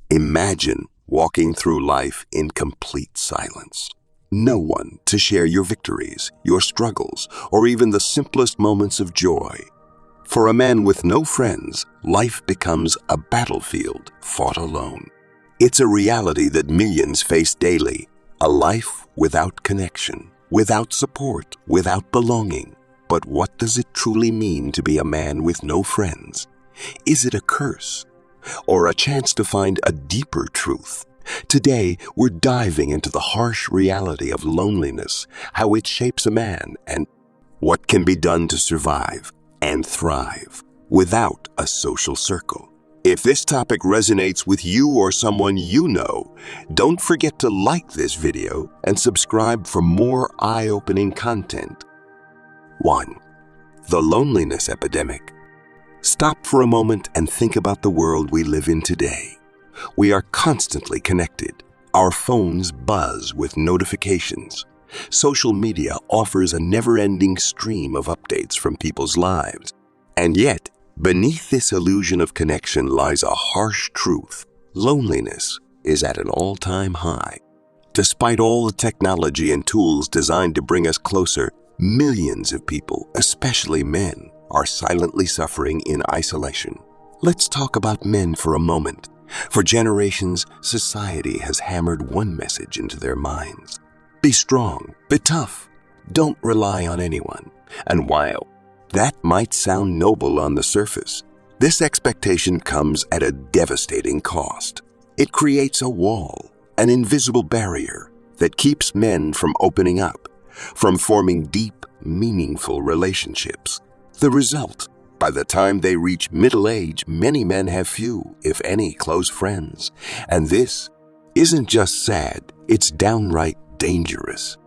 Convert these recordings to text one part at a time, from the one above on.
Imagine walking through life in complete silence. No one to share your victories, your struggles, or even the simplest moments of joy. For a man with no friends, life becomes a battlefield fought alone. It's a reality that millions face daily, a life without connection, without support, without belonging. But what does it truly mean to be a man with no friends? Is it a curse or a chance to find a deeper truth? Today, we're diving into the harsh reality of loneliness, how it shapes a man, and what can be done to survive and thrive without a social circle. If this topic resonates with you or someone you know, don't forget to like this video and subscribe for more eye-opening content. 1. The loneliness epidemic. Stop for a moment and think about the world we live in today. We are constantly connected. Our phones buzz with notifications. Social media offers a never-ending stream of updates from people's lives. And yet, beneath this illusion of connection lies a harsh truth. Loneliness is at an all-time high. Despite all the technology and tools designed to bring us closer, millions of people, especially men, are silently suffering in isolation. Let's talk about men for a moment. For generations, society has hammered one message into their minds. Be strong, be tough, don't rely on anyone. And while that might sound noble on the surface, this expectation comes at a devastating cost. It creates a wall, an invisible barrier that keeps men from opening up, from forming deep, meaningful relationships. The result, by the time they reach middle age, many men have few, if any, close friends. And this isn't just sad, it's downright dangerous.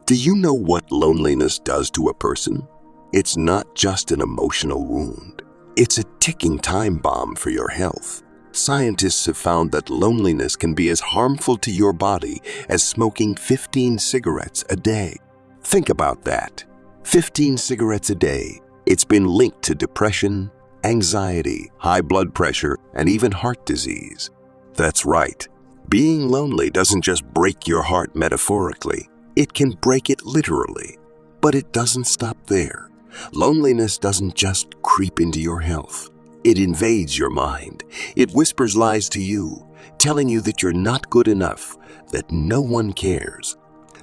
Do you know what loneliness does to a person? It's not just an emotional wound. It's a ticking time bomb for your health. Scientists have found that loneliness can be as harmful to your body as smoking 15 cigarettes a day. Think about that. 15 cigarettes a day. It's been linked to depression, anxiety, high blood pressure, and even heart disease. That's right. Being lonely doesn't just break your heart metaphorically. It can break it literally. But it doesn't stop there. Loneliness doesn't just creep into your health. It invades your mind. It whispers lies to you, telling you that you're not good enough, that no one cares,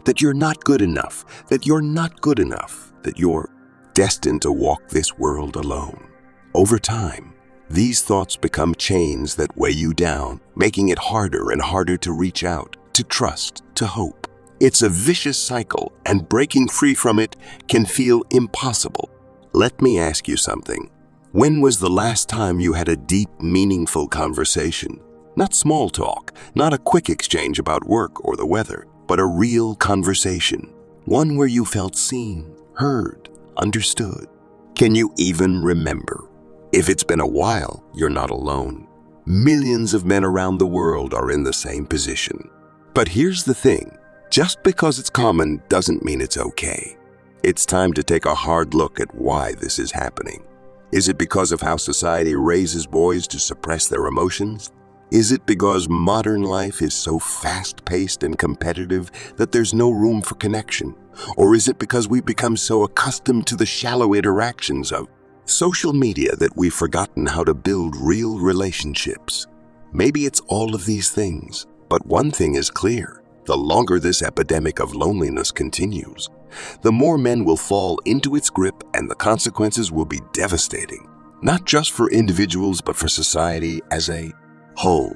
that you're not good enough, that you're not good enough, that you're destined to walk this world alone. Over time, these thoughts become chains that weigh you down, making it harder and harder to reach out, to trust, to hope. It's a vicious cycle, and breaking free from it can feel impossible. Let me ask you something. When was the last time you had a deep, meaningful conversation? Not small talk, not a quick exchange about work or the weather, but a real conversation. One where you felt seen, heard, understood. Can you even remember? If it's been a while, you're not alone. Millions of men around the world are in the same position. But here's the thing. Just because it's common doesn't mean it's okay. It's time to take a hard look at why this is happening. Is it because of how society raises boys to suppress their emotions? Is it because modern life is so fast-paced and competitive that there's no room for connection? Or is it because we've become so accustomed to the shallow interactions of social media that we've forgotten how to build real relationships? Maybe it's all of these things, but one thing is clear. The longer this epidemic of loneliness continues, the more men will fall into its grip, and the consequences will be devastating, not just for individuals but for society as a whole.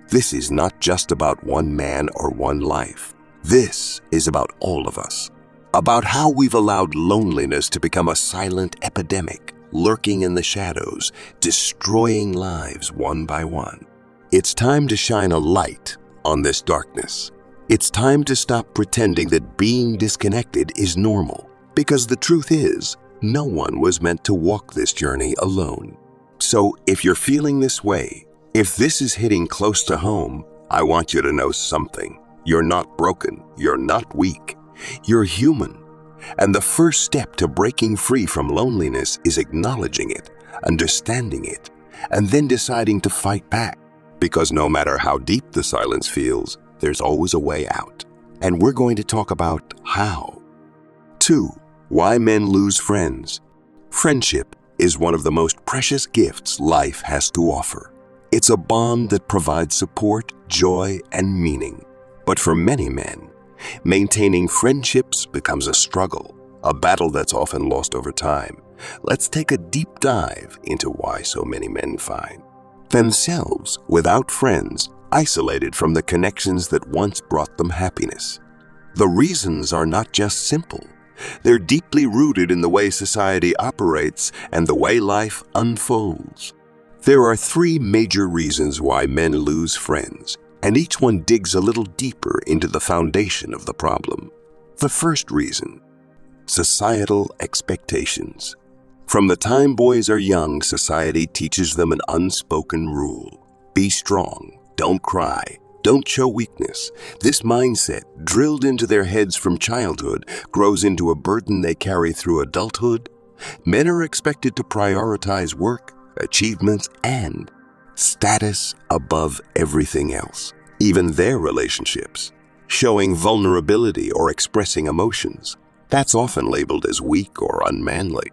This is not just about one man or one life. This is about all of us, about how we've allowed loneliness to become a silent epidemic, lurking in the shadows, destroying lives one by one. It's time to shine a light on this darkness. It's time to stop pretending that being disconnected is normal, because the truth is, no one was meant to walk this journey alone. So if you're feeling this way, if this is hitting close to home, I want you to know something. You're not broken. You're not weak. You're human. And the first step to breaking free from loneliness is acknowledging it, understanding it, and then deciding to fight back. Because no matter how deep the silence feels, there's always a way out. And we're going to talk about how. 2. Why men lose friends. Friendship is one of the most precious gifts life has to offer. It's a bond that provides support, joy, and meaning. But for many men, maintaining friendships becomes a struggle, a battle that's often lost over time. Let's take a deep dive into why so many men find themselves without friends, isolated from the connections that once brought them happiness. The reasons are not just simple. They're deeply rooted in the way society operates and the way life unfolds. There are 3 major reasons why men lose friends, and each one digs a little deeper into the foundation of the problem. The first reason: societal expectations. From the time boys are young, society teaches them an unspoken rule. Be strong, don't cry, don't show weakness. This mindset, drilled into their heads from childhood, grows into a burden they carry through adulthood. Men are expected to prioritize work, achievements, and status above everything else, even their relationships. Showing vulnerability or expressing emotions, that's often labeled as weak or unmanly.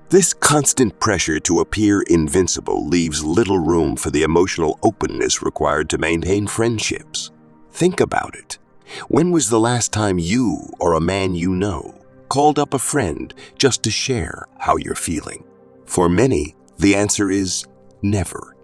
This constant pressure to appear invincible leaves little room for the emotional openness required to maintain friendships. Think about it. When was the last time you or a man you know called up a friend just to share how you're feeling? For many, the answer is never.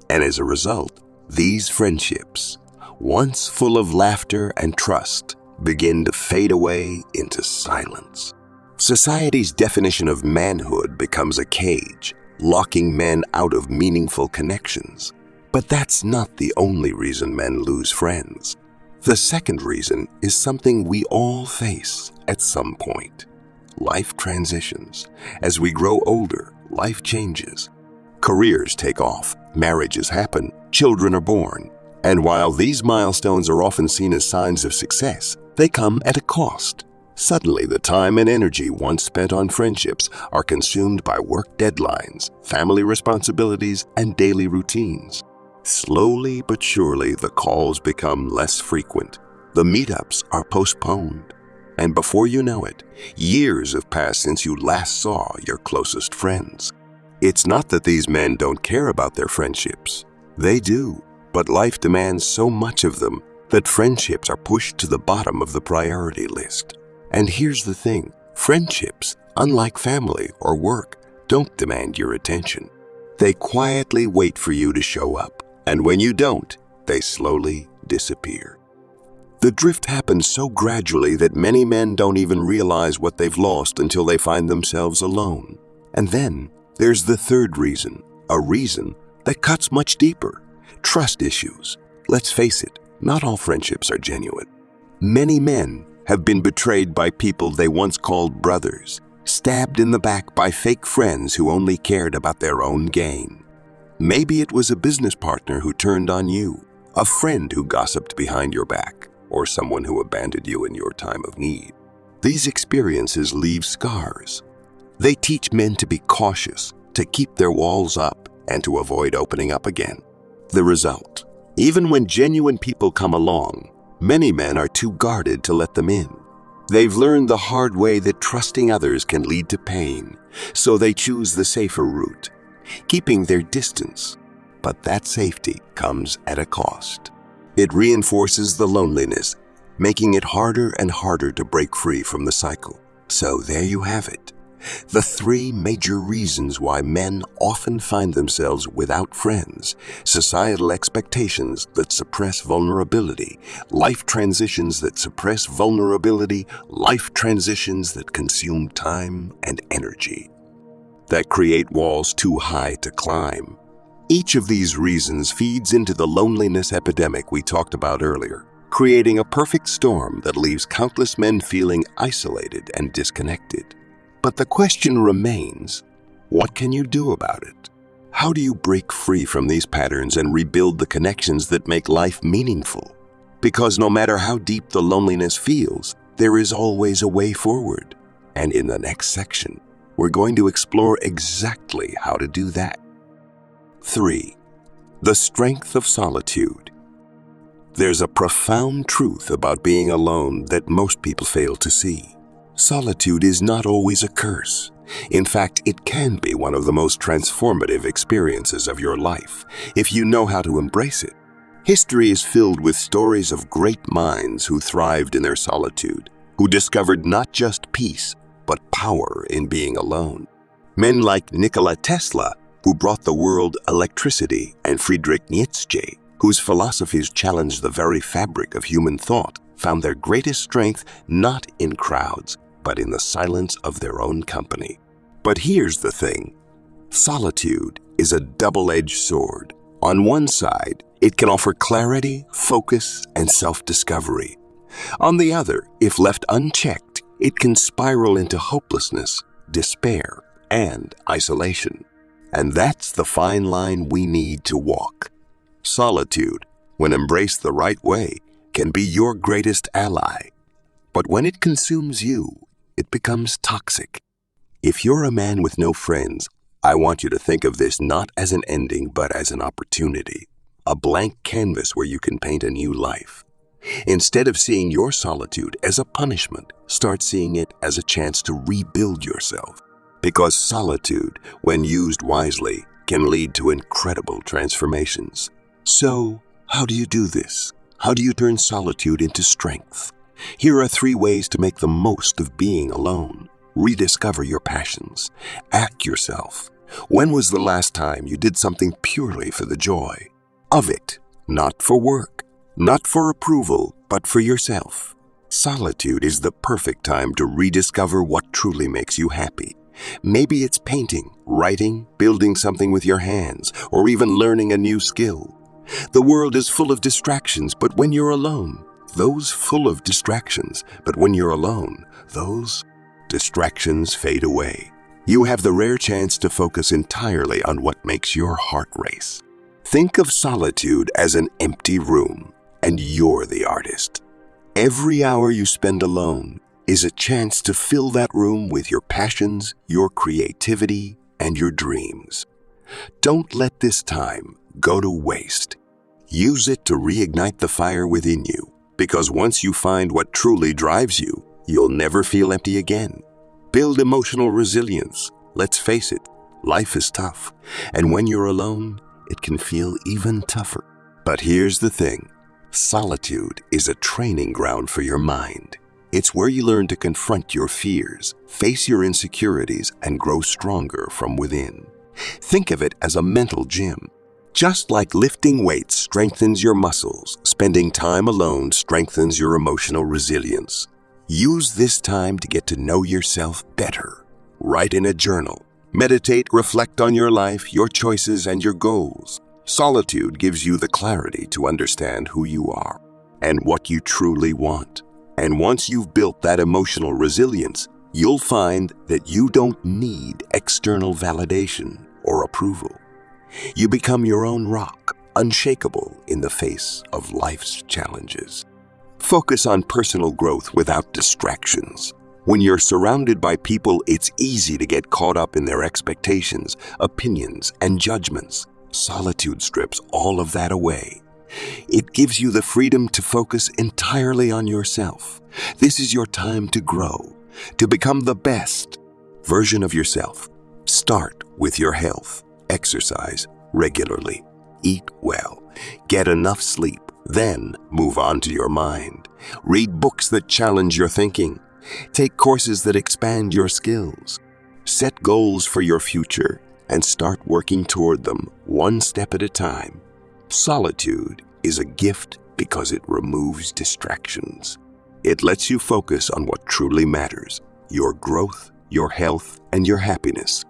And as a result, these friendships, once full of laughter and trust, begin to fade away into silence. Society's definition of manhood becomes a cage, locking men out of meaningful connections. But that's not the only reason men lose friends. The second reason is something we all face at some point. Life transitions. As we grow older, life changes. Careers take off, marriages happen, children are born. And while these milestones are often seen as signs of success, they come at a cost. Suddenly, the time and energy once spent on friendships are consumed by work deadlines, family responsibilities, and daily routines. Slowly but surely, the calls become less frequent. The meetups are postponed. And before you know it, years have passed since you last saw your closest friends. It's not that these men don't care about their friendships. They do, but life demands so much of them that friendships are pushed to the bottom of the priority list. And here's the thing, friendships, unlike family or work, don't demand your attention. They quietly wait for you to show up, and when you don't, they slowly disappear. The drift happens so gradually that many men don't even realize what they've lost until they find themselves alone. And then there's the third reason, a reason that cuts much deeper: trust issues. Let's face it, not all friendships are genuine. Many men have been betrayed by people they once called brothers, stabbed in the back by fake friends who only cared about their own gain. Maybe it was a business partner who turned on you, a friend who gossiped behind your back, or someone who abandoned you in your time of need. These experiences leave scars. They teach men to be cautious, to keep their walls up, and to avoid opening up again. The result: even when genuine people come along, many men are too guarded to let them in. They've learned the hard way that trusting others can lead to pain, so they choose the safer route, keeping their distance. But that safety comes at a cost. It reinforces the loneliness, making it harder and harder to break free from the cycle. So there you have it. The 3 major reasons why men often find themselves without friends: societal expectations that suppress vulnerability, life transitions that suppress vulnerability, life transitions that consume time and energy, that create walls too high to climb. Each of these reasons feeds into the loneliness epidemic we talked about earlier, creating a perfect storm that leaves countless men feeling isolated and disconnected. But the question remains, what can you do about it? How do you break free from these patterns and rebuild the connections that make life meaningful? Because no matter how deep the loneliness feels, there is always a way forward. And in the next section, we're going to explore exactly how to do that. 3. The strength of solitude. There's a profound truth about being alone that most people fail to see. Solitude is not always a curse. In fact, it can be one of the most transformative experiences of your life if you know how to embrace it. History is filled with stories of great minds who thrived in their solitude, who discovered not just peace, but power in being alone. Men like Nikola Tesla, who brought the world electricity, and Friedrich Nietzsche, whose philosophies challenged the very fabric of human thought, found their greatest strength not in crowds, but in the silence of their own company. But here's the thing. Solitude is a double-edged sword. On one side, it can offer clarity, focus, and self-discovery. On the other, if left unchecked, it can spiral into hopelessness, despair, and isolation. And that's the fine line we need to walk. Solitude, when embraced the right way, can be your greatest ally. But when it consumes you, it becomes toxic. If you're a man with no friends, I want you to think of this not as an ending, but as an opportunity. A blank canvas where you can paint a new life. Instead of seeing your solitude as a punishment, start seeing it as a chance to rebuild yourself. Because solitude, when used wisely, can lead to incredible transformations. So, how do you do this? How do you turn solitude into strength? Here are 3 ways to make the most of being alone. Rediscover your passions. Ask yourself, when was the last time you did something purely for the joy of it? Not for work, not for approval, but for yourself. Solitude is the perfect time to rediscover what truly makes you happy. Maybe it's painting, writing, building something with your hands, or even learning a new skill. The world is full of distractions, but when you're alone, those distractions fade away. You have the rare chance to focus entirely on what makes your heart race. Think of solitude as an empty room, and you're the artist. Every hour you spend alone is a chance to fill that room with your passions, your creativity, and your dreams. Don't let this time go to waste. Use it to reignite the fire within you, because once you find what truly drives you, you'll never feel empty again. Build emotional resilience. Let's face it, life is tough, and when you're alone, it can feel even tougher. But here's the thing. Solitude is a training ground for your mind. It's where you learn to confront your fears, face your insecurities, and grow stronger from within. Think of it as a mental gym. Just like lifting weights strengthens your muscles, spending time alone strengthens your emotional resilience. Use this time to get to know yourself better. Write in a journal. Meditate, reflect on your life, your choices, and your goals. Solitude gives you the clarity to understand who you are and what you truly want. And once you've built that emotional resilience, you'll find that you don't need external validation or approval. You become your own rock, unshakable in the face of life's challenges. Focus on personal growth without distractions. When you're surrounded by people, it's easy to get caught up in their expectations, opinions, and judgments. Solitude strips all of that away. It gives you the freedom to focus entirely on yourself. This is your time to grow, to become the best version of yourself. Start with your health. Exercise regularly. Eat well. Get enough sleep. Then move on to your mind. Read books that challenge your thinking. Take courses that expand your skills. Set goals for your future and start working toward them one step at a time. Solitude is a gift because it removes distractions. It lets you focus on what truly matters, your growth, your health, and your happiness.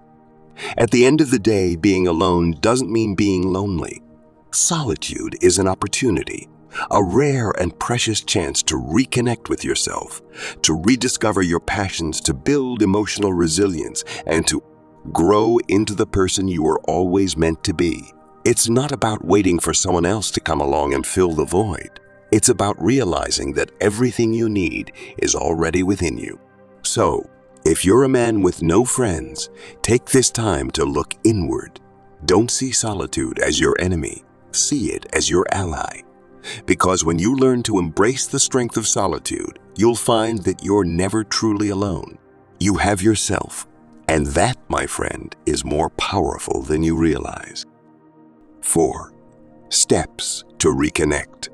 At the end of the day, being alone doesn't mean being lonely. Solitude is an opportunity, a rare and precious chance to reconnect with yourself, to rediscover your passions, to build emotional resilience, and to grow into the person you were always meant to be. It's not about waiting for someone else to come along and fill the void. It's about realizing that everything you need is already within you. So, if you're a man with no friends, take this time to look inward. Don't see solitude as your enemy. See it as your ally. Because when you learn to embrace the strength of solitude, you'll find that you're never truly alone. You have yourself, and that, my friend, is more powerful than you realize. 4. Steps to reconnect.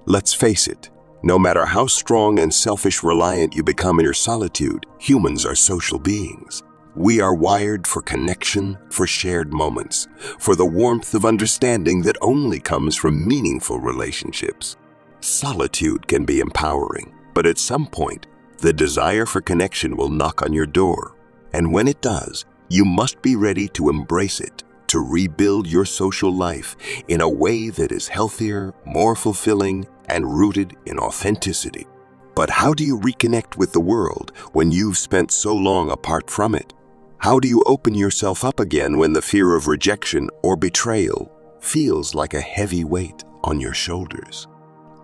Let's face it, no matter how strong and selfish-reliant you become in your solitude, humans are social beings. We are wired for connection, for shared moments, for the warmth of understanding that only comes from meaningful relationships. Solitude can be empowering, but at some point, the desire for connection will knock on your door. And when it does, you must be ready to embrace it, to rebuild your social life in a way that is healthier, more fulfilling, and rooted in authenticity. But how do you reconnect with the world when you've spent so long apart from it? How do you open yourself up again when the fear of rejection or betrayal feels like a heavy weight on your shoulders?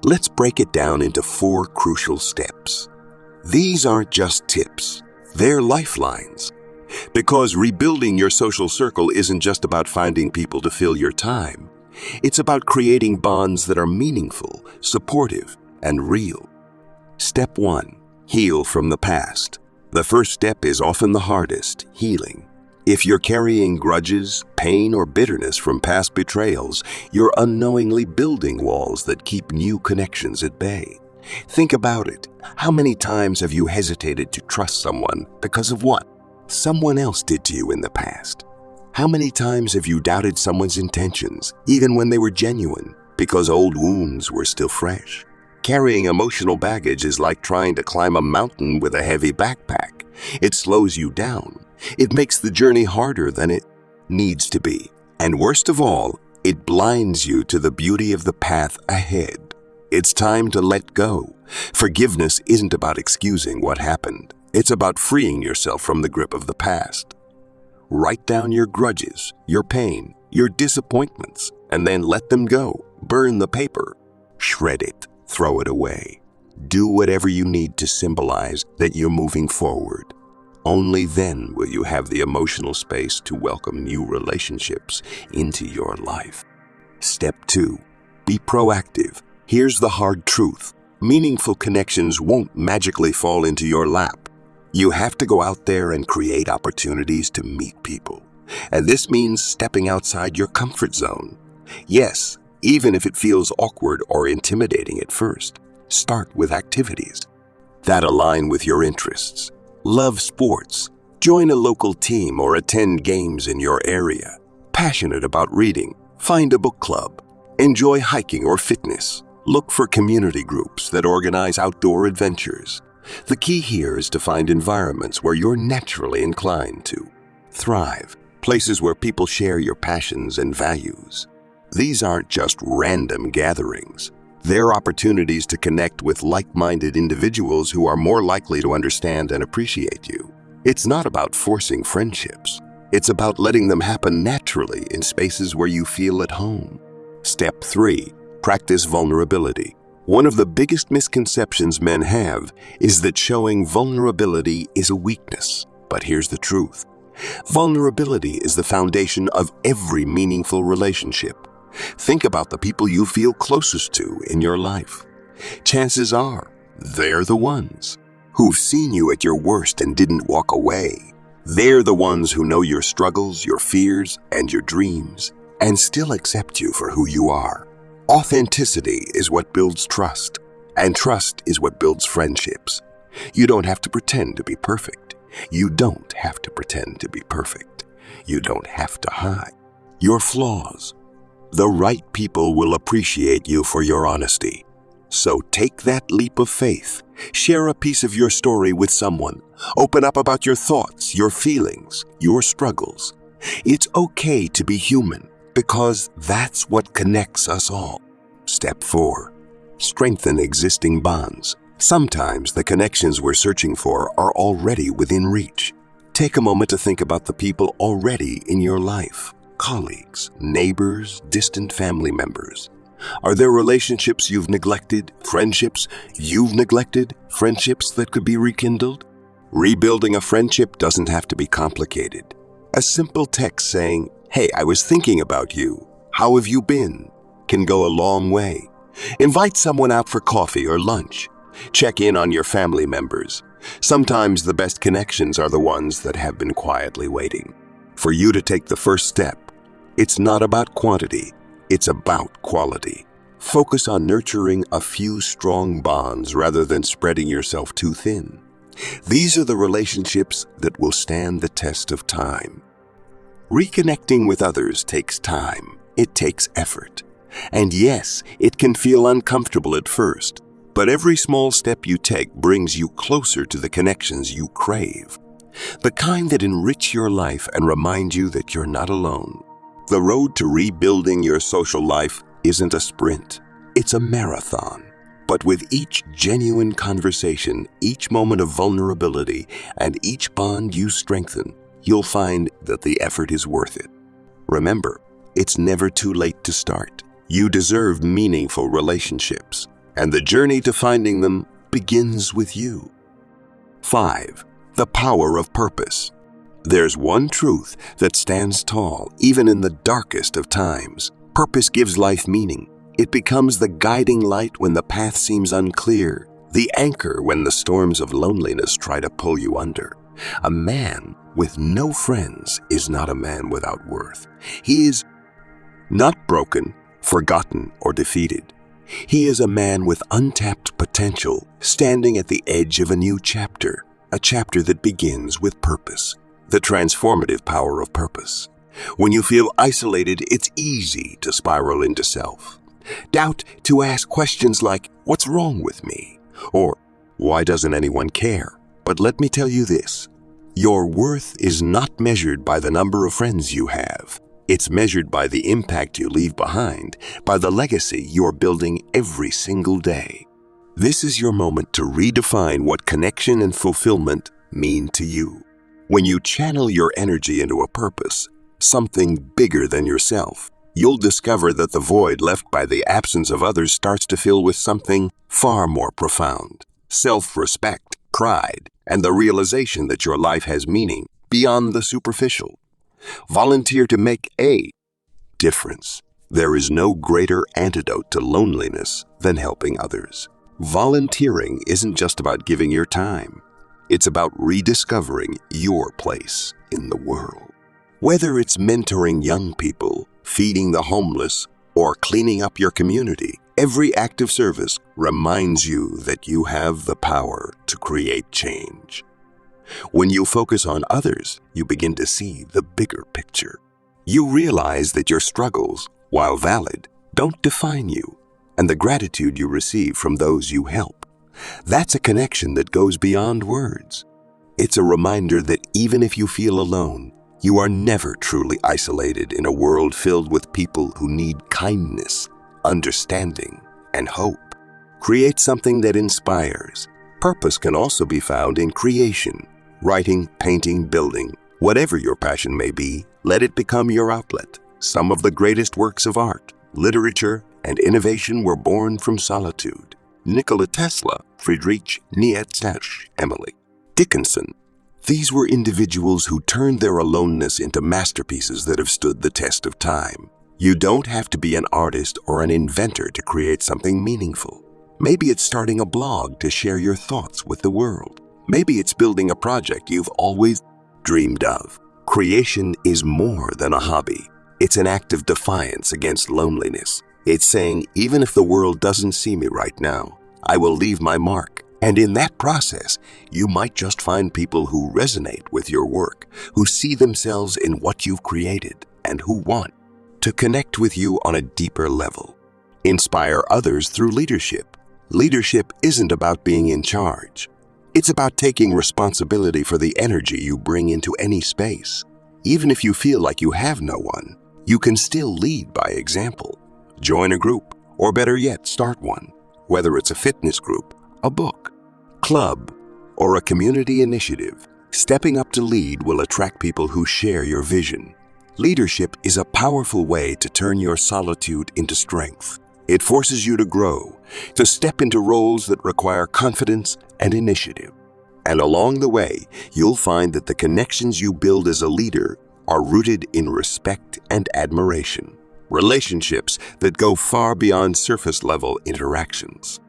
Let's break it down into 4 crucial steps. These aren't just tips, they're lifelines. Because rebuilding your social circle isn't just about finding people to fill your time. It's about creating bonds that are meaningful, supportive, and real. Step 1. Heal from the past. The first step is often the hardest, healing. If you're carrying grudges, pain, or bitterness from past betrayals, you're unknowingly building walls that keep new connections at bay. Think about it. How many times have you hesitated to trust someone because of what someone else did to you in the past? How many times have you doubted someone's intentions, even when they were genuine, because old wounds were still fresh? Carrying emotional baggage is like trying to climb a mountain with a heavy backpack. It slows you down. It makes the journey harder than it needs to be. And worst of all, it blinds you to the beauty of the path ahead. It's time to let go. Forgiveness isn't about excusing what happened. It's about freeing yourself from the grip of the past. Write down your grudges, your pain, your disappointments, and then let them go. Burn the paper. Shred it. Throw it away. Do whatever you need to symbolize that you're moving forward. Only then will you have the emotional space to welcome new relationships into your life. Step 2. Be proactive. Here's the hard truth. Meaningful connections won't magically fall into your lap. You have to go out there and create opportunities to meet people. And this means stepping outside your comfort zone. Yes, even if it feels awkward or intimidating at first, start with activities that align with your interests. Love sports, join a local team or attend games in your area. Passionate about reading, find a book club. Enjoy hiking or fitness. Look for community groups that organize outdoor adventures. The key here is to find environments where you're naturally inclined to thrive, places where people share your passions and values. These aren't just random gatherings. They're opportunities to connect with like-minded individuals who are more likely to understand and appreciate you. It's not about forcing friendships. It's about letting them happen naturally in spaces where you feel at home. Step 3. Practice vulnerability. One of the biggest misconceptions men have is that showing vulnerability is a weakness. But here's the truth. Vulnerability is the foundation of every meaningful relationship. Think about the people you feel closest to in your life. Chances are, they're the ones who've seen you at your worst and didn't walk away. They're the ones who know your struggles, your fears, and your dreams, and still accept you for who you are. Authenticity is what builds trust, and trust is what builds friendships. You don't have to pretend to be perfect. You don't have to pretend to be perfect. You don't have to hide your flaws. The right people will appreciate you for your honesty. So take that leap of faith. Share a piece of your story with someone. Open up about your thoughts, your feelings, your struggles. It's okay to be human because that's what connects us all. Step 4. Strengthen existing bonds. Sometimes the connections we're searching for are already within reach. Take a moment to think about the people already in your life. Colleagues, neighbors, distant family members. Are there relationships you've neglected, friendships you've neglected, friendships that could be rekindled? Rebuilding a friendship doesn't have to be complicated. A simple text saying, "Hey, I was thinking about you. How have you been?" can go a long way. Invite someone out for coffee or lunch. Check in on your family members. Sometimes the best connections are the ones that have been quietly waiting for you to take the first step. It's not about quantity, it's about quality. Focus on nurturing a few strong bonds rather than spreading yourself too thin. These are the relationships that will stand the test of time. Reconnecting with others takes time. It takes effort. And yes, it can feel uncomfortable at first, but every small step you take brings you closer to the connections you crave. The kind that enrich your life and remind you that you're not alone. The road to rebuilding your social life isn't a sprint, it's a marathon. But with each genuine conversation, each moment of vulnerability, and each bond you strengthen, you'll find that the effort is worth it. Remember, it's never too late to start. You deserve meaningful relationships, and the journey to finding them begins with you. 5. The power of purpose. There's one truth that stands tall even in the darkest of times. Purpose gives life meaning. It becomes the guiding light when the path seems unclear, the anchor when the storms of loneliness try to pull you under. A man with no friends is not a man without worth. He is not broken, forgotten, or defeated. He is a man with untapped potential, standing at the edge of a new chapter, a chapter that begins with purpose, the transformative power of purpose. When you feel isolated, it's easy to spiral into self. Doubt, to ask questions like, "What's wrong with me?" or "Why doesn't anyone care?" But let me tell you this, your worth is not measured by the number of friends you have. It's measured by the impact you leave behind, by the legacy you're building every single day. This is your moment to redefine what connection and fulfillment mean to you. When you channel your energy into a purpose, something bigger than yourself, you'll discover that the void left by the absence of others starts to fill with something far more profound. Self-respect, pride, and the realization that your life has meaning beyond the superficial. Volunteer to make a difference. There is no greater antidote to loneliness than helping others. Volunteering isn't just about giving your time. It's about rediscovering your place in the world. Whether it's mentoring young people, feeding the homeless, or cleaning up your community, every act of service reminds you that you have the power to create change. When you focus on others, you begin to see the bigger picture. You realize that your struggles, while valid, don't define you, and the gratitude you receive from those you help. That's a connection that goes beyond words. It's a reminder that even if you feel alone, you are never truly isolated in a world filled with people who need kindness, understanding, and hope. Create something that inspires. Purpose can also be found in creation. Writing, painting, building, whatever your passion may be, let it become your outlet. Some of the greatest works of art, literature, and innovation were born from solitude. Nikola Tesla, Friedrich Nietzsche, Emily Dickinson. These were individuals who turned their aloneness into masterpieces that have stood the test of time. You don't have to be an artist or an inventor to create something meaningful. Maybe it's starting a blog to share your thoughts with the world. Maybe it's building a project you've always dreamed of. Creation is more than a hobby. It's an act of defiance against loneliness. It's saying, even if the world doesn't see me right now, I will leave my mark. And in that process, you might just find people who resonate with your work, who see themselves in what you've created, and who want to connect with you on a deeper level. Inspire others through leadership. Leadership isn't about being in charge. It's about taking responsibility for the energy you bring into any space. Even if you feel like you have no one, you can still lead by example. Join a group, or better yet, start one. Whether it's a fitness group, a book, club, or a community initiative, stepping up to lead will attract people who share your vision. Leadership is a powerful way to turn your solitude into strength. It forces you to grow, to step into roles that require confidence and initiative. And along the way, you'll find that the connections you build as a leader are rooted in respect and admiration. relationships that go far beyond surface-level interactions.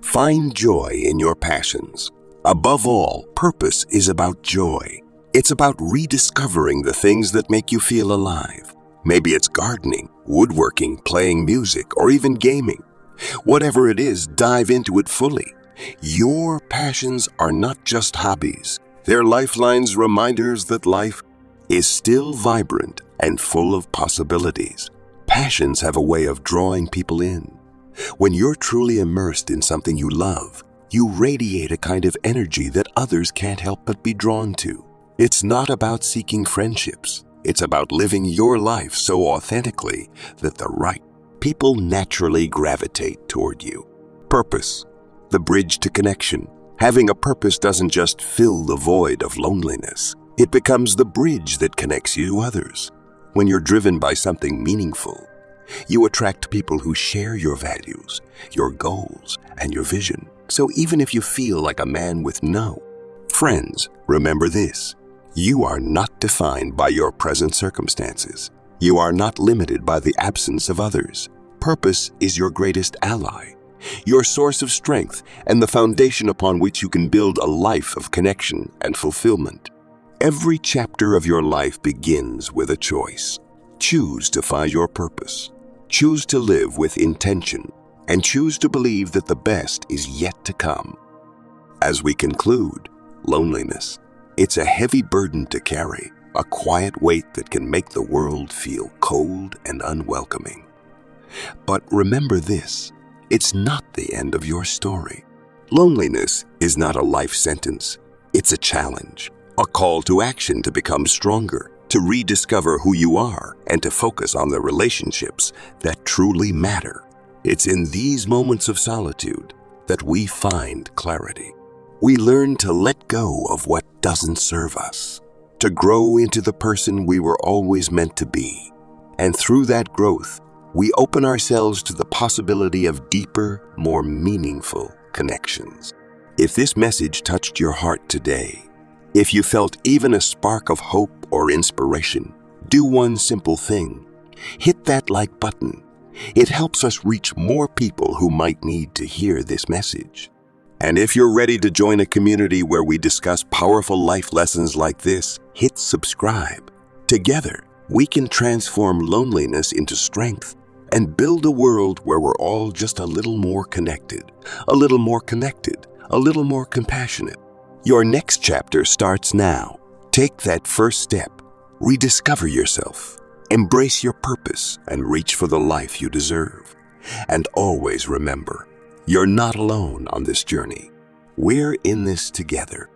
Find joy in your passions. Above all, purpose is about joy. It's about rediscovering the things that make you feel alive. Maybe it's gardening, woodworking, playing music, or even gaming. Whatever it is, dive into it fully. Your passions are not just hobbies. They're lifelines, reminders that life is still vibrant and full of possibilities. Passions have a way of drawing people in. When you're truly immersed in something you love, you radiate a kind of energy that others can't help but be drawn to. It's not about seeking friendships. It's about living your life so authentically that the right people naturally gravitate toward you. Purpose, the bridge to connection. Having a purpose doesn't just fill the void of loneliness. It becomes the bridge that connects you to others. When you're driven by something meaningful, you attract people who share your values, your goals, and your vision. So even if you feel like a man with no friends, remember this: you are not defined by your present circumstances. You are not limited by the absence of others. Purpose is your greatest ally, your source of strength, and the foundation upon which you can build a life of connection and fulfillment. Every chapter of your life begins with a choice. Choose to find your purpose. Choose to live with intention, and choose to believe that the best is yet to come. As we conclude, loneliness, it's a heavy burden to carry, a quiet weight that can make the world feel cold and unwelcoming. But remember this: it's not the end of your story. Loneliness is not a life sentence. It's a challenge, a call to action to become stronger, to rediscover who you are, and to focus on the relationships that truly matter. It's in these moments of solitude that we find clarity. We learn to let go of what doesn't serve us, to grow into the person we were always meant to be. And through that growth, we open ourselves to the possibility of deeper, more meaningful connections. If this message touched your heart today, if you felt even a spark of hope or inspiration, do one simple thing: hit that like button. It helps us reach more people who might need to hear this message. And if you're ready to join a community where we discuss powerful life lessons like this, hit subscribe. Together, we can transform loneliness into strength and build a world where we're all just a little more connected, a little more connected, a little more compassionate. Your next chapter starts now. Take that first step. Rediscover yourself. Embrace your purpose and reach for the life you deserve. And always remember, you're not alone on this journey. We're in this together.